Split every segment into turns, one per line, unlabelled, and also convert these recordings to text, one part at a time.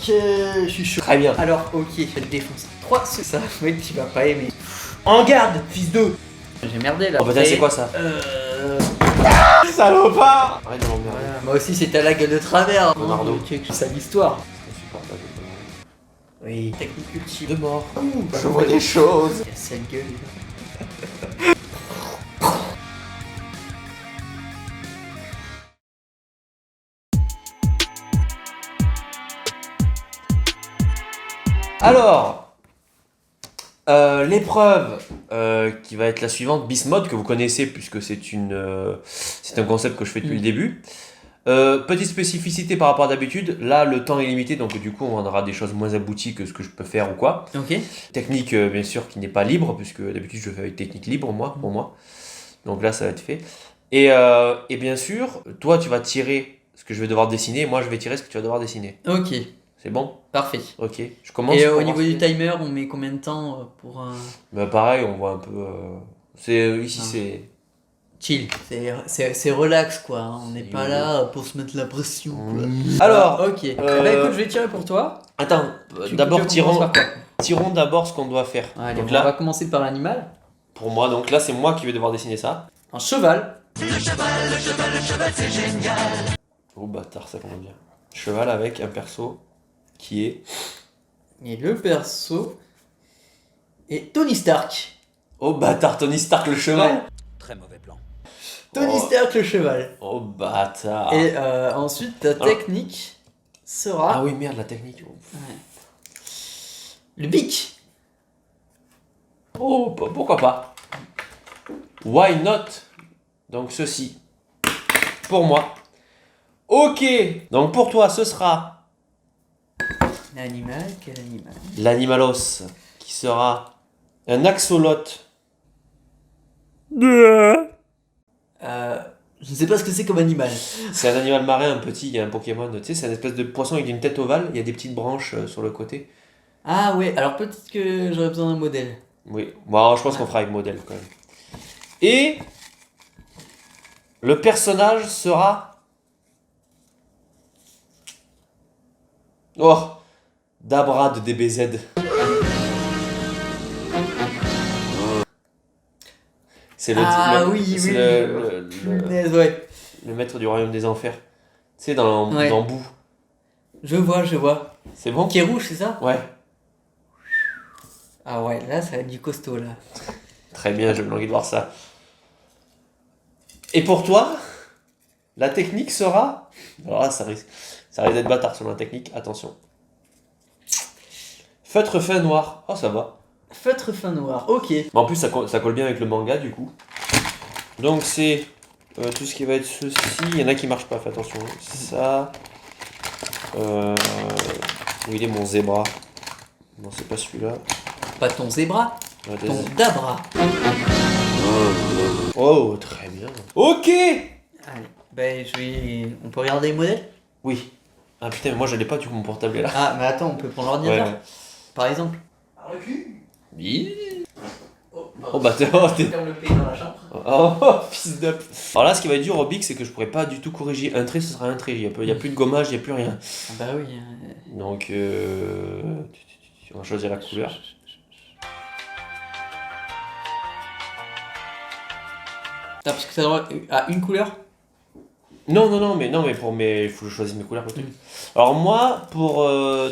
je suis chaud.
Très bien.
Alors, ok, je vais te défoncer. 3 ça, mec, tu vas pas aimer. En garde, fils de. J'ai merdé là.
Oh putain, c'est quoi ça?
Salopard.
Arrête de m'emmerder.
Voilà. Moi aussi, c'était à la gueule de travers.
Leonardo.
Tu veux que je sache l'histoire?
Insupportable.
Oui, technique ultime.
De mort.
Je vois des choses.
Casse la gueule.
Alors, l'épreuve qui va être la suivante, Bismode, que vous connaissez puisque c'est un concept que je fais depuis le début. Petite spécificité par rapport à d'habitude, là le temps est limité donc du coup on aura des choses moins abouties que ce que je peux faire ou quoi.
Ok.
Technique bien sûr qui n'est pas libre puisque d'habitude je fais avec technique libre pour moi. Donc là ça va être fait. Et bien sûr, toi tu vas tirer ce que je vais devoir dessiner et moi je vais tirer ce que tu vas devoir dessiner.
Ok,
C'est bon?
parfait.
Ok, je commence.
Et
pour
au
voir
niveau
ce
du
que-
timer, on met combien de temps pour un.
Bah pareil, on voit un peu. Ici
Ah.
c'est.
Chill, c'est relax quoi, hein. On n'est pas là pour se mettre la pression quoi.
Alors,
Ok, bah écoute, je vais tirer pour toi.
attends,
Tu
d'abord
commences
tirons
par quoi?
d'abord ce qu'on doit faire.
Allez,
Donc
on
là,
va commencer par l'animal.
pour moi, donc là c'est moi qui vais devoir dessiner ça.
Un cheval.
Oh bâtard, ça commence bien. Cheval avec un perso qui est.
Et le perso. Et Tony Stark.
Oh bâtard, Tony Stark le cheval.
Très mauvais plan.
Tony Stark le cheval.
Oh bâtard.
Et ensuite, ta technique sera.
Ah oui, merde, la technique.
Le bic.
Oh, pourquoi pas. Why not? Donc ceci. Pour moi. Ok. Donc pour toi, ce sera
L'animal, quel animal?
l'animalos qui sera un axolote.
Je ne sais pas ce que c'est comme animal.
C'est un animal marin, un petit, il y a un Pokémon. Tu sais, c'est une espèce de poisson avec une tête ovale, il y a des petites branches sur le côté.
Ah ouais, alors peut-être que j'aurais besoin d'un modèle.
Oui, bon, alors, je pense qu'on fera avec modèle quand même. Et le personnage sera. Oh, Dabra de DBZ. C'est
Oui,
c'est
oui. Punaise, ouais.
le maître du royaume des enfers. Tu sais, dans
Ouais.
Bout.
Je vois.
C'est bon?
Qui est rouge, c'est ça?
Ouais.
Ah ouais, là, ça va être du costaud, là.
Très bien, j'ai envie de voir ça. Et pour toi, la technique sera. Alors là, ça risque d'être bâtard sur la technique, attention. Feutre fin noir. Oh, ça va.
Feutre fin noir, ok.
Mais en plus, ça colle bien avec le manga, du coup. Donc, c'est tout ce qui va être ceci. Il y en a qui marchent pas, fais attention. Ça. Où il est mon zébra? Non, c'est pas celui-là.
Pas ton zébra,
Ouais,
ton dabra.
Oh, très bien. Ok!
Allez, ben on peut regarder les modèles?
Oui. Ah putain, mais moi j'allais pas, du coup mon portable est là.
Ah, mais attends, on peut prendre l'ordinateur,
Ouais.
par exemple.
Oui.
Oh,
Oh bah t'es. Oh,
ferme le pays dans la chambre.
oh, fils de. Alors là, ce qui va être dur au Bic, c'est que je pourrais pas du tout corriger. Un trait, ce sera un trait. Il y a plus de gommage, il y a plus rien.
Ah bah oui.
Donc, on va choisir la couleur.
Ah, parce que t'as droit à une couleur?
Non, mais il faut que je choisisse mes couleurs. Le truc. Alors moi, pour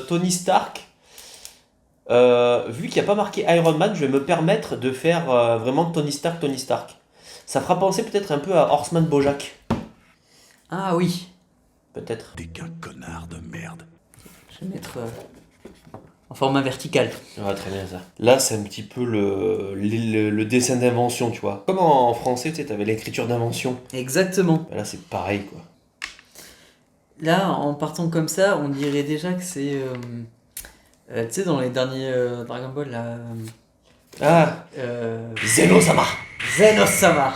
Tony Stark, vu qu'il n'y a pas marqué Iron Man, je vais me permettre de faire vraiment Tony Stark. Ça fera penser peut-être un peu à Horseman Bojack.
Ah oui.
Peut-être.
T'es qu'un connard de merde.
Je vais mettre en format vertical.
Ouais, très bien ça. Là, c'est un petit peu le dessin d'invention, tu vois. Comme en français, tu sais, t'avais l'écriture d'invention.
Exactement.
Là, c'est pareil, quoi.
Là, en partant comme ça, on dirait déjà que c'est... tu sais, dans les derniers Dragon Ball, là...
Ah, Zeno-sama.
Zenosama.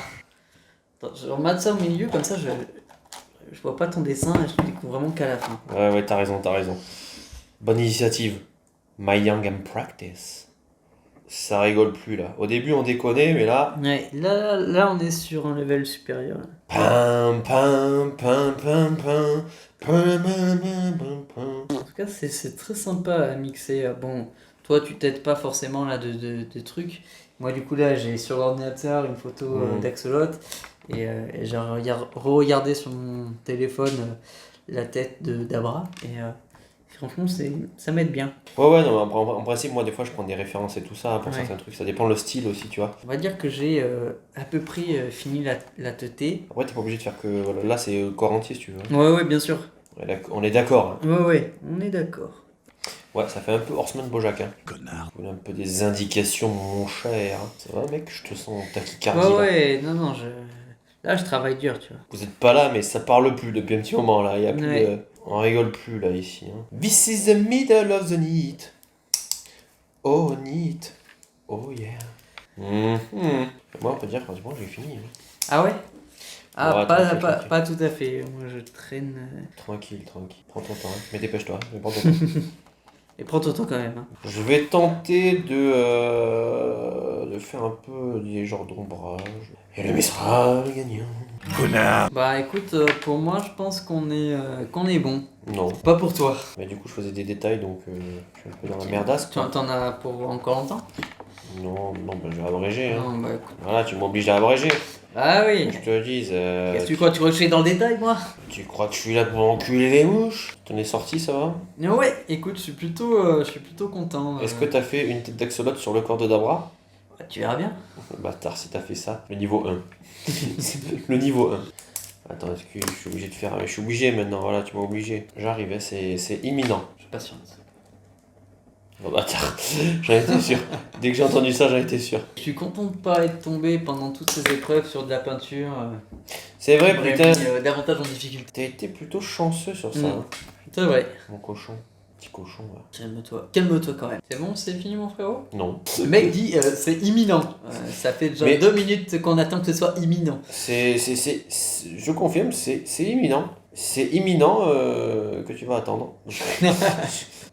Attends, je remets ça au milieu, comme ça, je vois pas ton dessin et je le découvre vraiment qu'à la fin.
Ouais, t'as raison. Bonne initiative. My Young and Practice. Ça rigole plus, là. Au début, on déconnait, mais là...
Ouais, là, on est sur un level supérieur.
Pam, pam, pam, pam, pam, pam, pam, pam, pam, pam.
En tout cas, cas, c'est très sympa à mixer. Bon, toi, tu t'aides pas forcément là de trucs. Moi, du coup, là, j'ai sur l'ordinateur une photo d'Axolot et j'ai re-regardé sur mon téléphone la tête d'Abra. Et franchement, ça m'aide bien.
Ouais, non, en principe, moi, des fois, je prends des références et tout ça pour
Ouais.
certains trucs. Ça dépend le style aussi, tu vois.
On va dire que j'ai à peu près fini la teutée.
Après, t'es pas obligé de faire que. Voilà, là, c'est corps entier, si tu veux.
Ouais, bien sûr.
On est d'accord. Hein.
Ouais, on est d'accord.
Ouais, ça fait un peu Horseman Bojack. Hein.
Connard.
Je voulais un peu des indications, mon cher. Ça va, mec? Je te sens tachycardie. là.
Ouais, non, là, je travaille dur, tu vois.
Vous êtes pas là, mais ça parle plus depuis un petit moment, là. Y a plus,
Ouais.
on rigole plus, là, ici. Hein. This is the middle of the night. Oh, neat. Oh, yeah. Mhm. Moi, on peut dire, pratiquement, j'ai fini. Hein.
Ah ouais? Ah,
Ouais, tranquille.
pas tout à fait. Moi, je traîne.
Tranquille. Prends ton temps. Hein. Mais dépêche-toi. Mais prends ton temps.
Et prends ton temps quand même. Hein.
Je vais tenter de faire un peu des genres d'ombrage. Et le Mistral gagnant.
Connard.
Bah écoute, pour moi, je pense qu'on est bon.
Non.
Pas pour toi.
Mais du coup, je faisais des détails, donc je suis un peu dans la merdasse. quoi.
T'en as pour encore longtemps?
Non, bah, je vais abréger. Hein.
Non, bah écoute.
Voilà, tu m'obliges à abréger.
Ah oui.
Que je te dise.
Qu'est-ce que tu crois? Tu crois que je suis dans le détail, moi?
Tu crois que je suis là pour enculer les mouches? T'en es sorti, ça va?
Ouais, écoute, je suis plutôt content.
Est-ce que t'as fait une tête d'axolotl sur le corps de Dabra?
Tu verras bien.
Bâtard, si t'as fait ça. Le niveau 1. Le niveau 1. Attends, est-ce que je suis obligé de faire. Je suis obligé maintenant, voilà, tu m'as obligé. J'arrive, hein, c'est imminent.
Je patiente.
Oh bâtard, j'en étais sûr. Dès que j'ai entendu ça, j'en étais sûr.
Je suis content de pas être tombé pendant toutes ces épreuves sur de la peinture.
C'est vrai,
J'aurais
putain.
mis, davantage en difficulté.
T'as été plutôt chanceux sur ça,
Mm.
hein.
C'est vrai.
Mon cochon. Petit cochon, ouais.
Calme-toi quand même. C'est bon, c'est fini mon frérot?
Non.
Le mec dit c'est imminent. Ça fait déjà
Mais-
2 minutes qu'on attend que ce soit imminent.
Je confirme, c'est imminent. C'est imminent que tu vas attendre.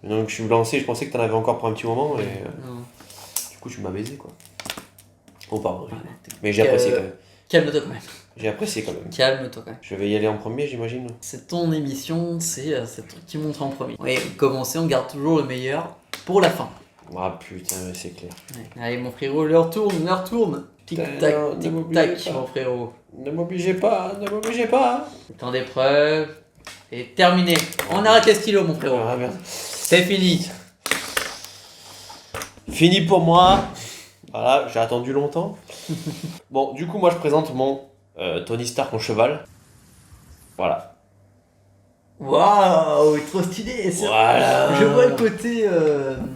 Donc je suis lancé, je pensais que t'en avais encore pour un petit moment et
Non.
du coup tu m'as baisé quoi. Oh pardon.
Ouais,
Mais j'ai apprécié quand même.
Calme-toi quand même.
J'ai apprécié quand même.
Calme-toi quand même.
Je vais y aller en premier j'imagine.
C'est ton émission, c'est toi qui montre en premier. Oui, commencer, on garde toujours le meilleur pour la fin.
Ah putain, mais c'est clair.
Ouais. Allez mon frérot, l'heure tourne. Tic-tac,
non, ne m'oubliez
tic-tac
pas.
mon frérot.
Ne m'obligez pas, ne m'obligez pas.
Le temps d'épreuve est terminé. On arrête les stylos mon frérot.
Ah merde.
C'est fini.
Fini pour moi. Voilà, j'ai attendu longtemps. Bon, du coup, moi je présente mon Tony Stark en cheval. Voilà.
Waouh, trop stylé.
Voilà.
Je vois le côté.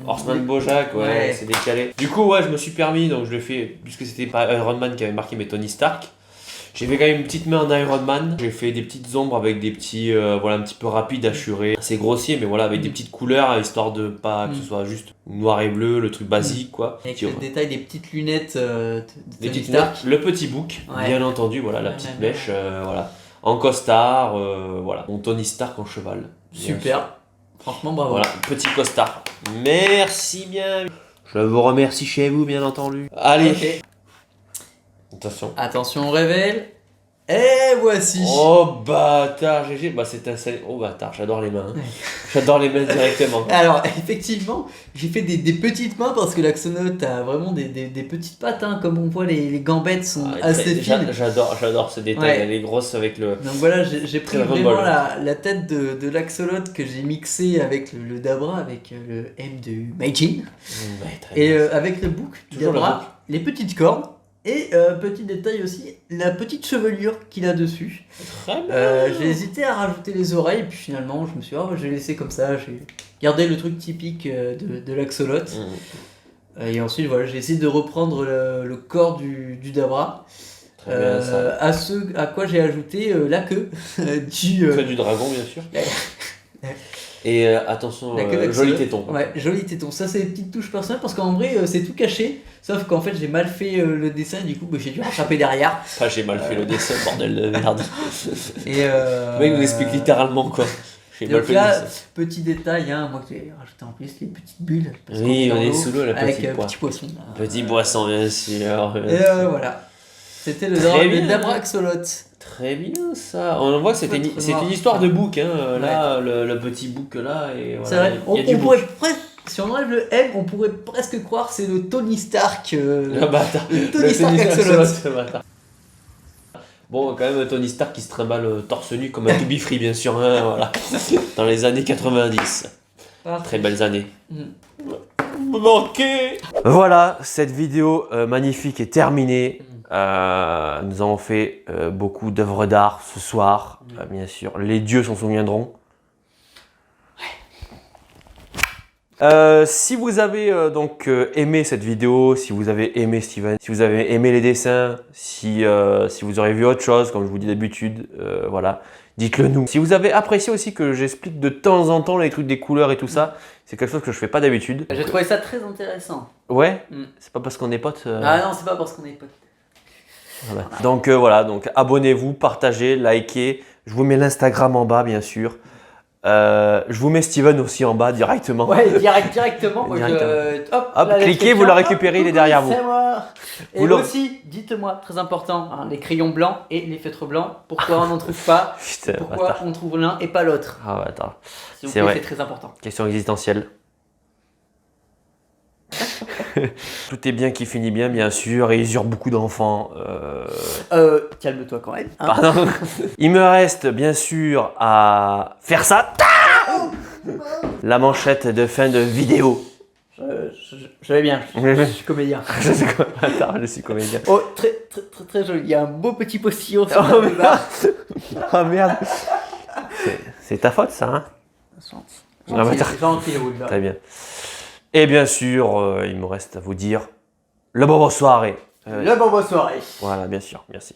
Horseman Bojack, ouais, c'est décalé. Du coup, ouais, je me suis permis, donc je l'ai fait, puisque c'était pas Iron Man qui avait marqué, mais Tony Stark. J'ai fait quand même une petite main en Iron Man. J'ai fait des petites ombres avec des petits, voilà, un petit peu rapides, assurés. C'est grossier, mais voilà, avec des petites couleurs, histoire de pas que ce soit juste noir et bleu, le truc basique, quoi.
Avec
Petit-
le détail des petites lunettes de
des
Tony
petites
Stark.
le petit bouc,
Ouais.
bien entendu, voilà, la
Ouais,
petite
ouais,
mèche, voilà. En costard, voilà. Mon Tony Stark en cheval. Bien sûr.
Super. Franchement, bravo.
Voilà, petit costard. Merci bien. Je vous remercie chez vous, bien entendu. Allez,
Ok.
attention.
Attention, on révèle. Et voici.
Oh bâtard, GG. Bah c'est installé. Oh bâtard, j'adore les mains. Hein. J'adore les mains directement.
Alors, effectivement, j'ai fait des petites mains parce que l'axolote a vraiment des petites pattes. Hein, comme on voit, les gambettes sont
Ah,
assez fines.
J'adore ce détail.
Ouais.
Elle est grosse avec le.
Donc voilà, j'ai pris
Dragon
vraiment
Ball.
la tête de l'axolote que j'ai mixé avec le Dabra, avec le M de Meijin,
Ouais, très
et
bien.
avec le bouc du
Toujours le
Dabra, les petites cornes, et petit détail aussi, la petite chevelure qu'il a dessus.
Très bien.
J'ai hésité à rajouter les oreilles, puis finalement je me suis dit, je vais laisser comme ça, j'ai gardé le truc typique de l'axolote. Et ensuite voilà, j'ai essayé de reprendre le corps du Dabra.
Très bien ça.
À quoi j'ai ajouté la queue du
Queue du dragon, bien sûr. Et attention,
la queue
joli
d'axolote.
téton.
Ouais, joli téton. Ça, c'est des petites touches personnelles parce qu'en vrai, c'est tout caché. Sauf qu'en fait, j'ai mal fait le dessin, du coup, j'ai dû rattraper derrière.
Ah, j'ai mal fait le dessin, bordel de merde.
Et
Le mec nous explique littéralement quoi. J'ai mal
donc
fait le
là,
dessin.
petit détail, hein, moi j'ai rajouté en plus les petites bulles. Parce qu'on
Oui,
dans
on est
l'eau
sous l'eau, la
avec
petite pois.
petit poisson. Là.
Petit poisson, bien sûr.
Et voilà. C'était le
Très bien.
Dabra axolote.
Très bien ça. On voit que c'était une histoire de book. Hein. Là, le petit book là. Et
C'est
voilà,
vrai.
il y a du
On
book.
pourrait presque, si on enlève le M, on pourrait presque croire que c'est le Tony Stark.
Le bâtard.
Tony Stark Axolot.
ce bâtard. Bon, quand même, Tony Stark qui se trimballe torse nu comme un To Be Free, bien sûr. Hein, voilà. Dans les années 90. Très belles années. Me manquer. Voilà, cette vidéo magnifique est terminée. Nous avons fait beaucoup d'œuvres d'art ce soir, bien sûr. Les dieux s'en souviendront. Si vous avez donc aimé cette vidéo, si vous avez aimé Steven, si vous avez aimé les dessins, si vous aurez vu autre chose, comme je vous dis d'habitude, voilà, dites-le nous. Si vous avez apprécié aussi que j'explique de temps en temps les trucs des couleurs et tout ça, c'est quelque chose que je fais pas d'habitude.
J'ai trouvé ça très intéressant.
Ouais, c'est pas parce qu'on est potes.
Ah non, c'est pas parce qu'on est potes.
Voilà. Donc voilà, donc abonnez-vous, partagez, likez. Je vous mets l'Instagram en bas, bien sûr. Je vous mets Steven aussi en bas directement.
Ouais, directement. Moi, hop,
Hop, cliquez, vous le récupérez, il est derrière vous.
C'est moi. Et
Vous
aussi, dites-moi, très important, hein, les crayons blancs et les feutres blancs, pourquoi on n'en trouve pas?
Putain,
Pourquoi
bâtard.
on trouve l'un et pas l'autre?
Ah ouais, attends.
S'il vous
C'est
plaît,
vrai.
c'est très important.
Question existentielle. Tout est bien qui finit bien, bien sûr, et ils eurent beaucoup d'enfants.
Calme-toi quand même. Hein.
Pardon. Il me reste bien sûr à faire ça. La manchette de fin de vidéo.
Je vais bien, je suis comédien.
Je suis quoi? Attends, je suis comédien.
Oh, très joli. Il y a un beau petit postillon sur
Oh
le bas.
Oh merde. C'est ta faute ça, hein? Ah, bah,
Gentil, oui, là.
Très bien. Et bien sûr, il me reste à vous dire le bon soirée.
La bonne soirée.
Voilà, bien sûr, merci.